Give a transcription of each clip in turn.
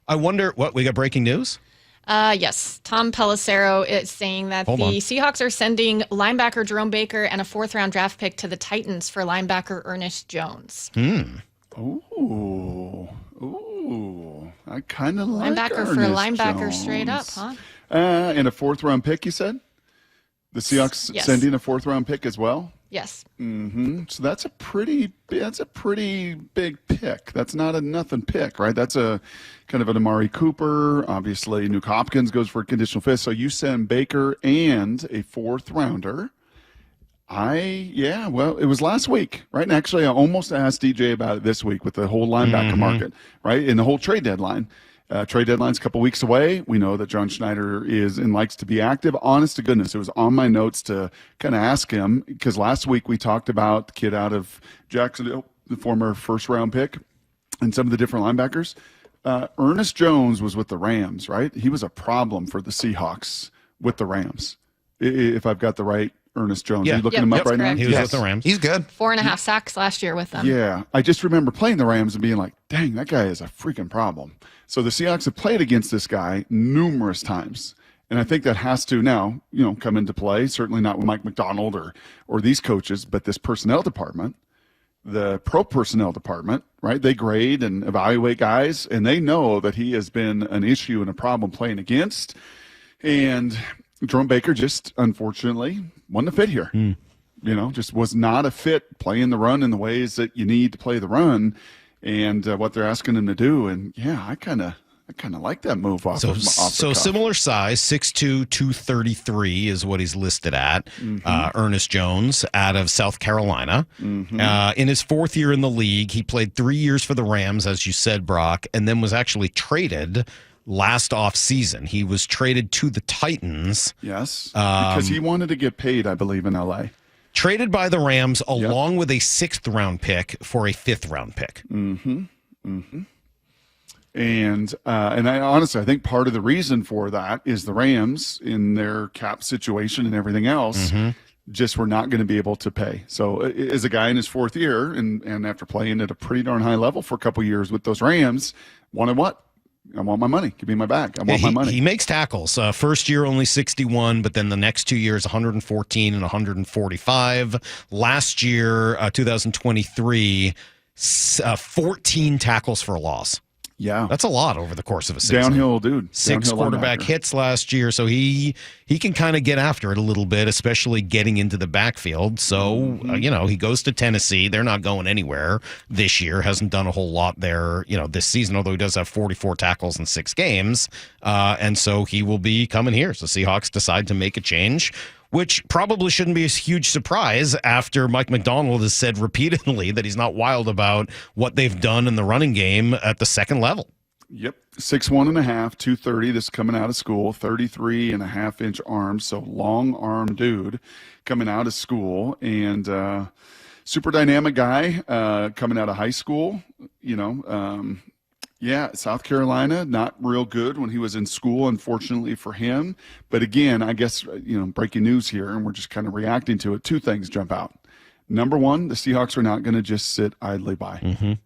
I wonder what we got breaking news. Yes. Tom Pelissero is saying that Seahawks are sending linebacker Jerome Baker and a 4th-round draft pick to the Titans for linebacker Ernest Jones. Ooh. I kind of like linebacker Ernest for linebacker Jones. straight up, huh? And a 4th-round pick, you said? The Seahawks sending a 4th-round pick as well? Yes. So that's a pretty big pick. That's not a nothing pick, right? That's a kind of an Amari Cooper. Obviously, Nuke Hopkins goes for a conditional 5th. So you send Baker and a 4th-rounder. Well, it was last week, right? And actually, I almost asked DJ about it this week with the whole linebacker market, right? In the whole trade deadline. Trade deadline's a couple weeks away. We know that John Schneider is and likes to be active. Honest to goodness, it was on my notes to kind of ask him because last week we talked about the kid out of Jacksonville, the former 1st-round pick, and some of the different linebackers. Ernest Jones was with the Rams, right? He was a problem for the Seahawks with the Rams, if I've got the right Ernest Jones. Yeah. Are you looking him up right now? He was with the Rams. He's good. 4.5 sacks last year with them. Yeah. I just remember playing the Rams and being like, dang, that guy is a freaking problem. So the Seahawks have played against this guy numerous times. And I think that has to now, come into play. Certainly not with Mike McDonald or these coaches, but this personnel department, the pro personnel department, right? They grade and evaluate guys, and they know that he has been an issue and a problem playing against. And Jerome Baker just, unfortunately, wasn't a fit here. Just was not a fit playing the run in the ways that you need to play the run and what they're asking him to do. And, I kind of like that move off the cuff. Similar size, 6'2", 233 is what he's listed at. Ernest Jones out of South Carolina. In his 4th year in the league, he played 3 years for the Rams, as you said, Brock, and then was actually traded last offseason. He was traded to the Titans. Yes, because he wanted to get paid, I believe, in L.A. Traded by the Rams along with a 6th-round pick for a 5th-round pick. And I honestly, I think part of the reason for that is the Rams in their cap situation and everything else just were not going to be able to pay. So as a guy in his 4th year and after playing at a pretty darn high level for a couple of years with those Rams, wanted what? I want my money. Give me my bag. I want my money. He makes tackles. First year only 61, but then the next 2 years 114 and 145. Last year, 2023, 14 tackles for a loss. Yeah. That's a lot over the course of a season. Downhill dude. 6 quarterback hits last year, so he can kind of get after it a little bit, especially getting into the backfield. So, he goes to Tennessee. They're not going anywhere this year. Hasn't done a whole lot there, this season, although he does have 44 tackles in 6 games. And so he will be coming here. So Seahawks decide to make a change, which probably shouldn't be a huge surprise after Mike McDonald has said repeatedly that he's not wild about what they've done in the running game at the 2nd level. Yep. 6'1.5", 230. This is coming out of school. 33.5-inch arms. So long arm dude coming out of school. And super dynamic guy coming out of high school. South Carolina, not real good when he was in school, unfortunately for him. But again, I guess, breaking news here, and we're just kind of reacting to it. 2 things jump out. Number one, the Seahawks are not going to just sit idly by.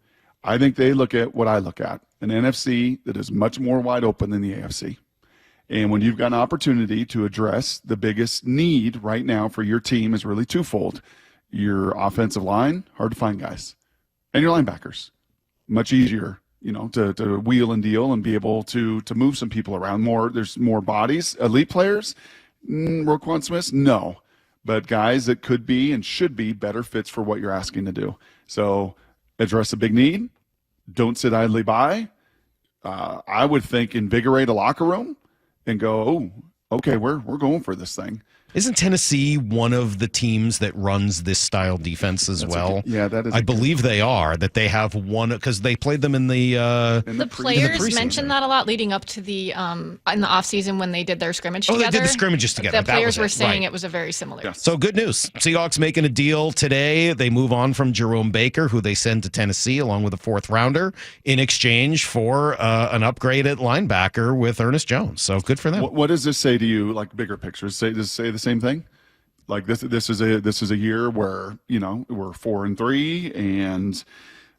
I think they look at what I look at, an NFC that is much more wide open than the AFC. And when you've got an opportunity to address the biggest need right now for your team is really twofold. Your offensive line, hard to find guys. And your linebackers, much easier to wheel and deal and be able to move some people around more. There's more bodies. Elite players, Roquan Smith, no. But guys that could be and should be better fits for what you're asking to do. So address a big need. Don't sit idly by. I would think invigorate a locker room and go, oh, okay, we're going for this thing. Isn't Tennessee one of the teams that runs this style defense as well? That is. I believe they are. That they have one because they played them in the. The players mentioned that a lot leading up to the in the offseason when they did their scrimmage together. Oh, they did the scrimmages together. The players were saying it was a very similar. Yes. So good news. Seahawks making a deal today. They move on from Jerome Baker, who they send to Tennessee along with a 4th rounder in exchange for an upgrade at linebacker with Ernest Jones. So good for them. What does this say to you? Like bigger pictures? Does it say the same thing? Like this is a year where we're 4-3 and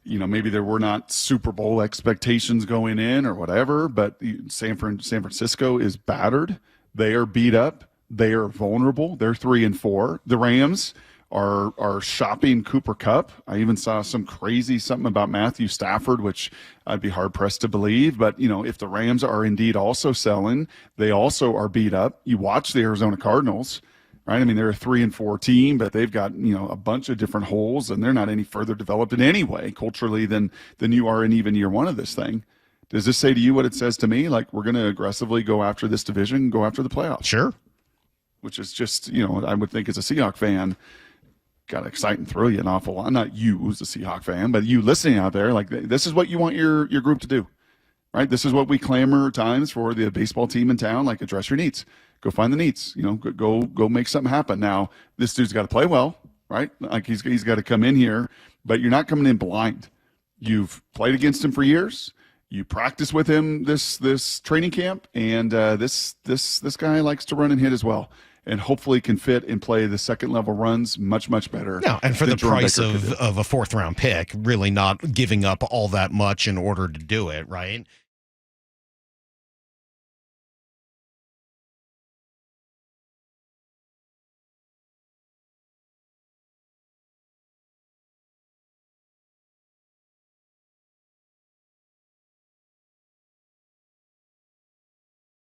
maybe there were not Super Bowl expectations going in or whatever, but San Francisco is battered. They are beat up. They are vulnerable. They're 3-4. The Rams are shopping Cooper Kupp. I even saw something about Matthew Stafford, which I'd be hard pressed to believe. But, if the Rams are indeed also selling, they also are beat up. You watch the Arizona Cardinals, right? I mean, they're a 3-4 team, but they've got, a bunch of different holes, and they're not any further developed in any way culturally than you are in even year one of this thing. Does this say to you what it says to me? Like, we're going to aggressively go after this division, go after the playoffs. Sure. Which is just, I would think as a Seahawks fan, got to excite and thrill you an awful lot. Not you who's a Seahawks fan, but you listening out there, like, this is what you want your group to do, right? This is what we clamor times for the baseball team in town, like, address your needs. Go find the needs, go make something happen. Now, this dude's got to play well, right? Like, he's got to come in here, but you're not coming in blind. You've played against him for years. You practice with him this training camp, and this guy likes to run and hit as well, and hopefully can fit and play the second level runs much, much better. Yeah, and for the price of a 4th round pick, really not giving up all that much in order to do it, right?